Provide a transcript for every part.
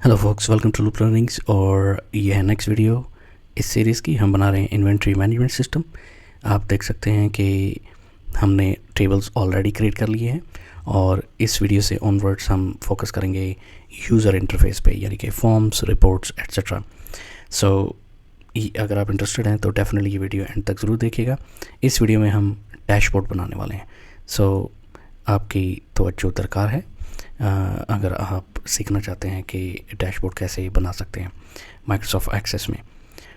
Hello folks, welcome to Loop Learnings. और ये है नेक्स्ट वीडियो इस सीरीज़ की। हम बना रहे हैं इन्वेंट्री मैनेजमेंट सिस्टम। आप देख सकते हैं कि हमने टेबल्स ऑलरेडी क्रिएट कर लिए हैं और इस वीडियो से ऑनवर्ड्स हम फोकस करेंगे यूज़र इंटरफेस पे, यानी कि फॉर्म्स, रिपोर्ट्स एट्सेट्रा। सो अगर आप इंटरेस्टेड हैं तो डेफिनेटली ये वीडियो एंड तक ज़रूर देखिएगा। इस वीडियो में हम डैशबोर्ड बनाने वाले हैं। सो आपकी तवज्जो दरकार है अगर आप सीखना चाहते हैं कि डैशबोर्ड कैसे बना सकते हैं माइक्रोसॉफ्ट एक्सेस में।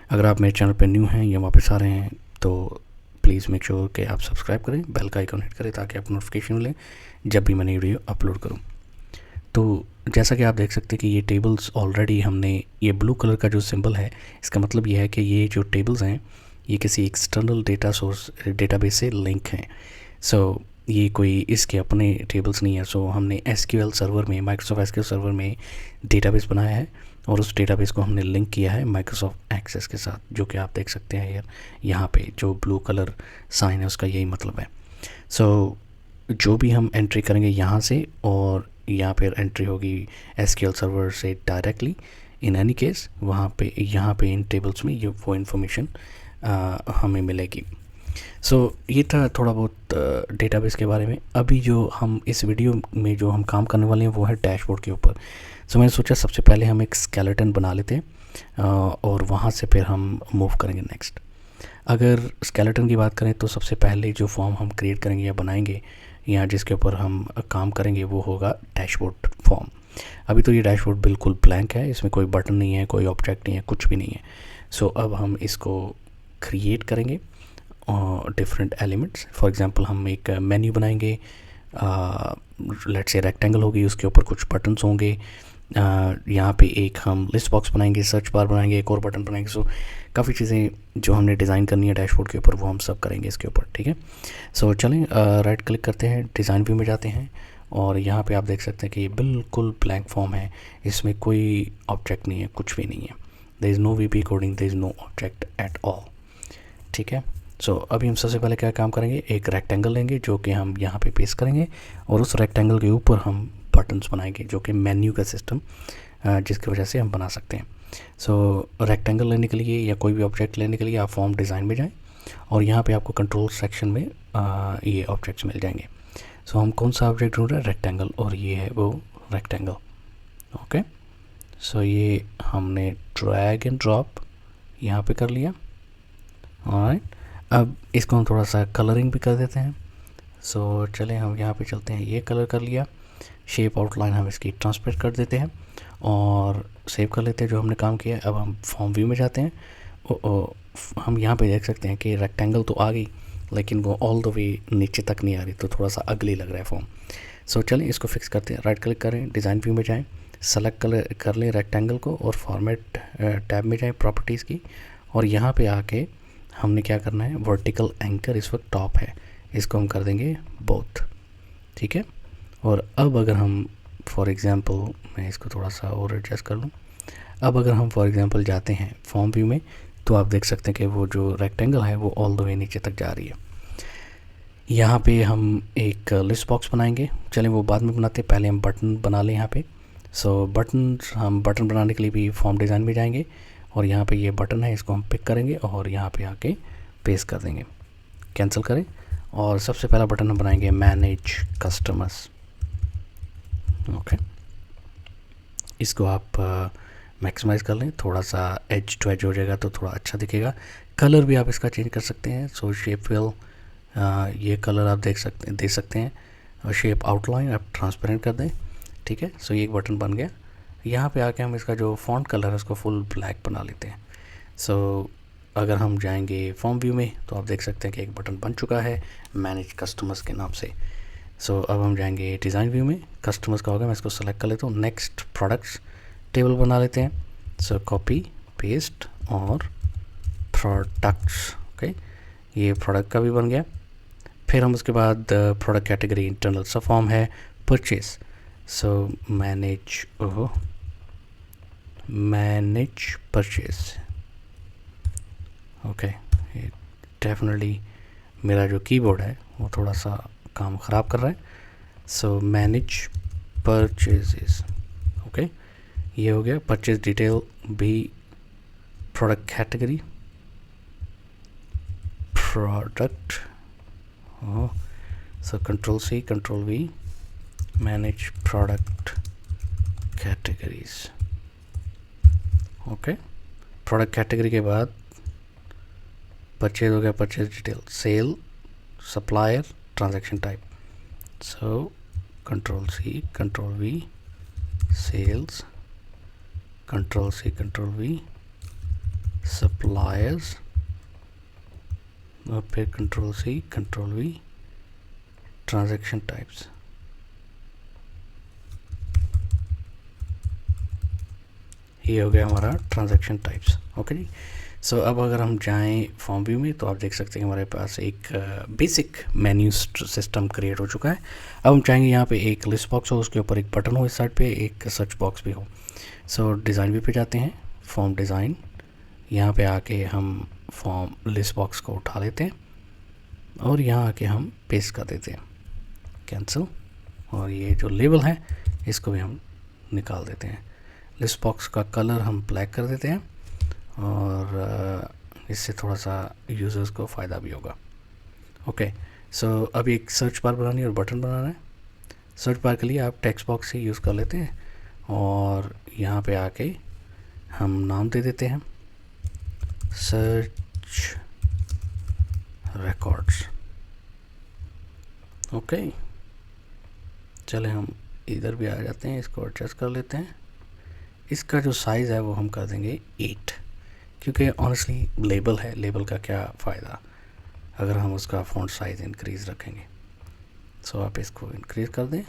अगर आप मेरे चैनल पर न्यू हैं या वापस आ रहे हैं तो प्लीज़ मेक श्योर कि आप सब्सक्राइब करें, बेल का आइकन हिट करें ताकि आपको नोटिफिकेशन मिले जब भी मैं वीडियो अपलोड करूं। तो जैसा कि आप देख सकते हैं कि ये टेबल्स ऑलरेडी हमने, ये ब्लू कलर का जो सिंबल है इसका मतलब ये है कि ये जो टेबल्स हैं ये किसी एक्सटर्नल डेटा सोर्स डेटाबेस से लिंक हैं। सो ये कोई इसके अपने टेबल्स नहीं है। सो हमने एसक्यूएल सर्वर में, माइक्रोसॉफ्ट एसक्यूएल सर्वर में डेटाबेस बनाया है और उस डेटाबेस को हमने लिंक किया है माइक्रोसॉफ्ट एक्सेस के साथ, जो कि आप देख सकते हैं यार यहाँ पे जो ब्लू कलर साइन है उसका यही मतलब है। सो जो भी हम एंट्री करेंगे यहाँ से, और यहाँ पर एंट्री होगी एसक्यूएल सर्वर से डायरेक्टली। इन एनी केस वहाँ पे, यहाँ पे इन टेबल्स में ये वो इन्फॉर्मेशन हमें मिलेगी। ये था थोड़ा बहुत डेटाबेस के बारे में। अभी जो हम इस वीडियो में जो हम काम करने वाले हैं वो है डैशबोर्ड के ऊपर। मैंने सोचा सबसे पहले हम एक स्केलेटन बना लेते हैं और वहाँ से फिर हम मूव करेंगे नेक्स्ट। अगर स्केलेटन की बात करें तो सबसे पहले जो फॉर्म हम क्रिएट करेंगे या बनाएंगे या जिसके ऊपर हम काम करेंगे वो होगा डैशबोर्ड फॉर्म। अभी तो ये डैशबोर्ड बिल्कुल ब्लैंक है, इसमें कोई बटन नहीं है, कोई ऑब्जेक्ट नहीं है, कुछ भी नहीं है। अब हम इसको क्रिएट करेंगे डिफरेंट एलिमेंट्स। फॉर एग्जांपल हम एक मेन्यू बनाएंगे, लेट्स से रेक्टेंगल होगी, उसके ऊपर कुछ बटन्स होंगे। यहाँ पे एक हम लिस्ट बॉक्स बनाएंगे, सर्च बार बनाएंगे, एक और बटन बनाएंगे। काफ़ी चीज़ें जो हमने डिज़ाइन करनी है डैशबोर्ड के ऊपर वो हम सब करेंगे इसके ऊपर, ठीक है। चलें राइट क्लिक करते हैं, डिज़ाइन व्यू में जाते हैं और यहाँ पे आप देख सकते हैं कि ये बिल्कुल ब्लैंक फॉर्म है, इसमें कोई ऑब्जेक्ट नहीं है, कुछ भी नहीं है। There is no VB coding, there is no object at all, ठीक है। अभी हम सबसे पहले क्या काम करेंगे, एक रेक्टेंगल लेंगे जो कि हम यहाँ पे पेस्ट करेंगे और उस रेक्टेंगल के ऊपर हम बटन्स बनाएंगे जो कि मेन्यू का सिस्टम जिसकी वजह से हम बना सकते हैं। रेक्टेंगल लेने के लिए या कोई भी ऑब्जेक्ट लेने के लिए आप फॉर्म डिज़ाइन में जाएं और यहाँ पे आपको कंट्रोल सेक्शन में ये ऑब्जेक्ट्स मिल जाएंगे। हम कौन सा ऑब्जेक्ट ढूंढ रहे हैं, रेक्टेंगल, और ये है वो रेक्टेंगल। ओके, ये हमने ड्रैग एंड ड्रॉप यहाँ पे कर लिया। ऑलराइट, अब इसको हम थोड़ा सा कलरिंग भी कर देते हैं। चलें हम यहाँ पे चलते हैं, ये कलर कर लिया। शेप आउटलाइन हम इसकी ट्रांसपेरेंट कर देते हैं और सेव कर लेते हैं जो हमने काम किया है। अब हम फॉर्म व्यू में जाते हैं। हम यहाँ पे देख सकते हैं कि रेक्टेंगल तो आ गई लेकिन वो ऑल द वे नीचे तक नहीं आ रही, तो थोड़ा सा अगली लग रहा है फॉर्म। चलें इसको फिक्स करते हैं। राइट क्लिक करें, डिज़ाइन व्यू में जाएँ, सेलेक्ट कर लें रेक्टेंगल को और फॉर्मेट टैब में जाएँ प्रॉपर्टीज़ की, और यहाँ पे आके हमने क्या करना है, वर्टिकल एंकर इस वक्त टॉप है, इसको हम कर देंगे बोथ, ठीक है। और अब अगर हम फॉर एग्ज़ाम्पल, मैं इसको थोड़ा सा और एडजस्ट कर लूँ। अब अगर हम फॉर एग्ज़ाम्पल जाते हैं फॉर्म व्यू में तो आप देख सकते हैं कि वो जो रेक्टेंगल है वो ऑल द वे नीचे तक जा रही है। यहाँ पे हम एक लिस्ट बॉक्स बनाएंगे, चलें वो बाद में बनाते हैं, पहले हम बटन बना लें यहाँ पे। हम बटन बनाने के लिए भी फॉर्म डिज़ाइन में जाएंगे और यहाँ पे ये बटन है, इसको हम पिक करेंगे और यहाँ पे आके पेस्ट कर देंगे, कैंसिल करें। और सबसे पहला बटन हम बनाएंगे मैनेज कस्टमर्स। ओके, इसको आप मैक्सिमाइज़ कर लें, थोड़ा सा एज टू एज हो जाएगा तो थोड़ा अच्छा दिखेगा। कलर भी आप इसका चेंज कर सकते हैं। शेप फिल, ये कलर आप दे सकते हैं। और शेप आउटलाइन आप ट्रांसपेरेंट कर दें, ठीक है। ये एक बटन बन गया। यहाँ पे आके हम इसका जो फॉन्ट कलर है उसको फुल ब्लैक बना लेते हैं। अगर हम जाएंगे फॉर्म व्यू में तो आप देख सकते हैं कि एक बटन बन चुका है मैनेज कस्टमर्स के नाम से। अब हम जाएंगे डिज़ाइन व्यू में, कस्टमर्स का होगा, मैं इसको सेलेक्ट कर लेता हूँ। नेक्स्ट प्रोडक्ट्स टेबल बना लेते हैं। कॉपी पेस्ट और प्रोडक्ट्स, ओके, ये प्रोडक्ट का भी बन गया। फिर हम उसके बाद प्रोडक्ट कैटेगरी इंटरनल सा फॉर्म है, परचेज। Manage purchase. ओके, ये डेफिनेटली मेरा जो कीबोर्ड है वो थोड़ा सा काम ख़राब कर रहा है। मैनेज परचेजेस, ओके, ये हो गया। परचेज डिटेल भी product category, product, so control C control V, manage product categories. Okay, product category के बाद परचेज हो गया, purchase detail, sale, supplier, transaction type. So control C control V, sales, control C control V, suppliers, और फिर control C control V, transaction types. ये हो गया हमारा ट्रांजैक्शन टाइप्स। ओके जी। सो अब अगर हम जाएं फॉर्म व्यू में तो आप देख सकते हैं हमारे पास एक बेसिक मेन्यू सिस्टम क्रिएट हो चुका है। अब हम चाहेंगे यहाँ पे एक लिस्ट बॉक्स हो, उसके ऊपर एक बटन हो, इस साइड पे एक सर्च बॉक्स भी हो। सो डिज़ाइन व्यू पे जाते हैं, फॉर्म डिज़ाइन, यहाँ पे आके हम फॉर्म लिस्ट बॉक्स को उठा लेते हैं और यहाँ आके हम पेस्ट कर देते हैं, कैंसिल, और ये जो लेबल है इसको भी हम निकाल देते हैं। लिस्ट बॉक्स का कलर हम ब्लैक कर देते हैं और इससे थोड़ा सा यूज़र्स को फ़ायदा भी होगा। ओके, सो अब एक सर्च बार बनानी है और बटन बनाना है। सर्च बार के लिए आप टेक्स्ट बॉक्स से यूज़ कर लेते हैं और यहाँ पे आके हम नाम दे देते हैं सर्च रिकॉर्ड्स। ओके, चले हम इधर भी आ जाते हैं, इसको एडजस्ट कर लेते हैं। इसका जो साइज़ है वो हम कर देंगे 8, क्योंकि ऑनेस्टली लेबल है, लेबल का क्या फ़ायदा अगर हम उसका फ़ॉन्ट साइज़ इंक्रीज़ रखेंगे। सो आप इसको इंक्रीज़ कर दें,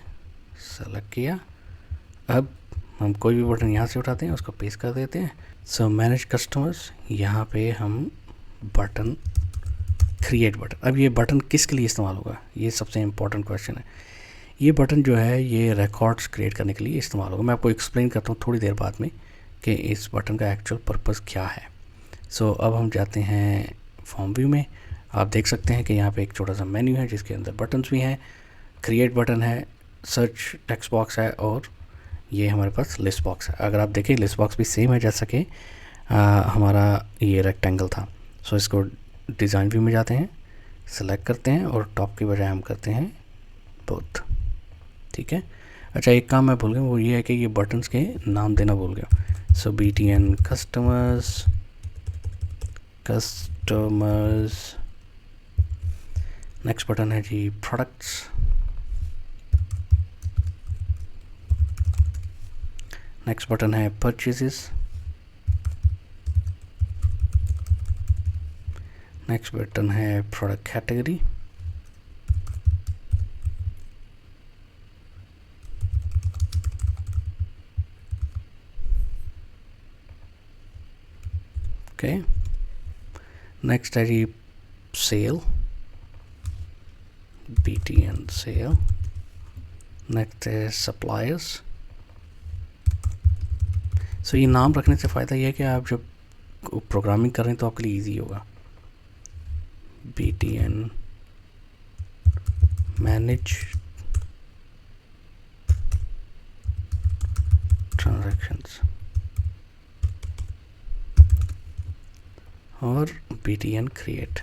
सेलेक्ट किया। अब हम कोई भी बटन यहाँ से उठाते हैं, उसको पेस्ट कर देते हैं। सो मैनेज कस्टमर्स, यहाँ पे हम बटन क्रिएट बटन। अब ये बटन किसके लिए इस्तेमाल होगा, ये सबसे इम्पोर्टेंट क्वेश्चन है। ये बटन जो है ये रिकॉर्ड्स क्रिएट करने के लिए इस्तेमाल होगा। मैं आपको एक्सप्लेन करता हूँ थोड़ी देर बाद में कि इस बटन का एक्चुअल पर्पस क्या है। सो अब हम जाते हैं फॉर्म व्यू में। आप देख सकते हैं कि यहाँ पे एक छोटा सा मेन्यू है जिसके अंदर बटन्स भी हैं, क्रिएट बटन है, सर्च टेक्स्ट बॉक्स है और ये हमारे पास लिस्ट बॉक्स है। अगर आप देखें लिस्ट बॉक्स भी सेम है जैसा कि हमारा ये रेक्टेंगल था। सो इसको डिज़ाइन व्यू में जाते हैं, सेलेक्ट करते हैं और टॉप की बजाय हम करते हैं बोथ। ठीक है। अच्छा, एक काम मैं भूल गया, वो ये है कि ये बटन्स के नाम देना भूल गया। सो BTN कस्टमर्स, नेक्स्ट बटन है जी प्रोडक्ट्स, नेक्स्ट बटन है परचेजेस, नेक्स्ट बटन है प्रोडक्ट कैटेगरी, ओके। नेक्स्ट है जी सेल, BTN सेल, नेक्स्ट है सप्लायर्स। सो ये नाम रखने से फ़ायदा ये है कि आप जब प्रोग्रामिंग कर रहे हैं तो आपके लिए इजी होगा। BTN मैनेज ट्रांजैक्शंस और BTN क्रिएट।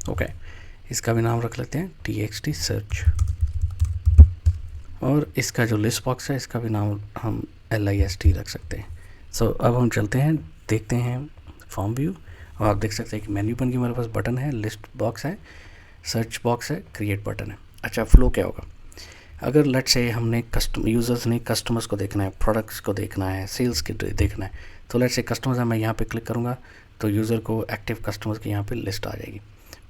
ओके, इसका भी नाम रख लेते हैं TXT सर्च, और इसका जो लिस्ट बॉक्स है इसका भी नाम हम LIST रख सकते हैं। सो अब हम चलते हैं, देखते हैं फॉर्म व्यू, और आप देख सकते हैं कि मेन्यू बन के हमारे पास बटन है, लिस्ट बॉक्स है, सर्च बॉक्स है, क्रिएट बटन है। अच्छा, फ्लो क्या होगा, अगर लेट से हमने यूज़र्स ने कस्टमर्स को देखना है, प्रोडक्ट्स को देखना है, सेल्स के देखना है, तो लेट से कस्टमर्स है, मैं यहाँ पे क्लिक करूँगा तो यूज़र को एक्टिव कस्टमर्स की यहाँ पे लिस्ट आ जाएगी।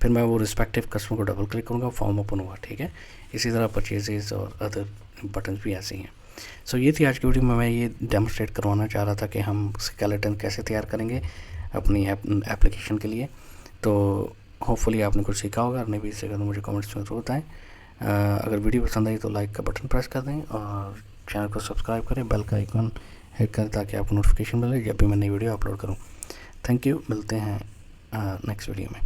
फिर मैं वो रिस्पेक्टिव कस्टमर को डबल क्लिक करूँगा, फॉर्म ओपन हुआ। ठीक है, इसी तरह परचेजेस और अदर बटन भी ऐसे ही हैं। सो ये थी आज की वीडियो में, मैं ये डेमोस्ट्रेट करवाना चाह रहा था कि हम स्केलेटन कैसे तैयार करेंगे अपनी एप्लीकेशन के लिए। तो होपफुली आपने कुछ सीखा होगा, नहीं भी सीखा तो मुझे कमेंट्स में ज़रूर बताएं। अगर वीडियो पसंद आई तो लाइक का बटन प्रेस कर दें और चैनल को सब्सक्राइब करें, बेल का आइकन हिट करें ताकि आपको नोटिफिकेशन मिले जब भी मैं नई वीडियो अपलोड करूं। थैंक यू, मिलते हैं नेक्स्ट वीडियो में।